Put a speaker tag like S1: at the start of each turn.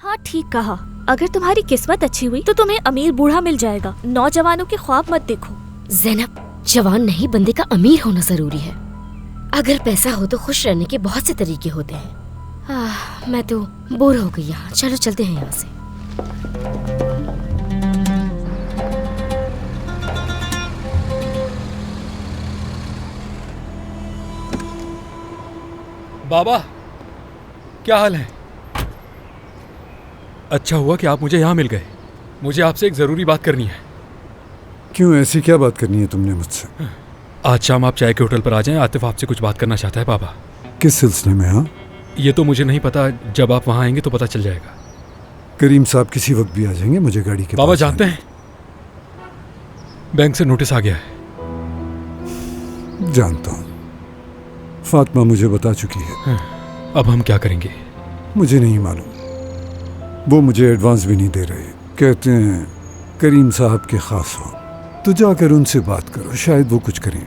S1: हाँ ठीक कहा। अगर तुम्हारी किस्मत अच्छी हुई तो तुम्हें अमीर बूढ़ा मिल जाएगा। नौजवानों के ख्वाब मत देखो।
S2: ज़ैनब, जवान नहीं, बंदे का अमीर होना जरूरी है। अगर पैसा हो तो खुश रहने के बहुत से तरीके होते हैं। मैं तो बोर हो गई यहाँ। चलो चलते हैं यहाँ से।
S3: बाबा, क्या हाल है? अच्छा हुआ कि आप मुझे यहाँ मिल गए। मुझे आपसे एक ज़रूरी बात करनी है।
S4: क्यों, ऐसी क्या बात करनी है तुमने मुझसे?
S3: आज शाम आप चाय के होटल पर आ जाएं। आतिफ आपसे कुछ बात करना चाहता है बाबा।
S4: किस सिलसिले में? हाँ,
S3: ये तो मुझे नहीं पता। जब आप वहाँ आएंगे तो पता चल जाएगा।
S4: करीम साहब किसी वक्त भी आ जाएंगे। मुझे गाड़ी के
S3: बाबा
S4: पास
S3: जानते हैं, बैंक से नोटिस आ गया है।
S4: जानता हूँ, फातिमा मुझे बता चुकी है।
S3: अब हम क्या करेंगे?
S4: मुझे नहीं मालूम। वो मुझे एडवांस भी नहीं दे रहे। कहते हैं करीम साहब के खास हो, तो जाकर उनसे बात करो, शायद वो कुछ करें।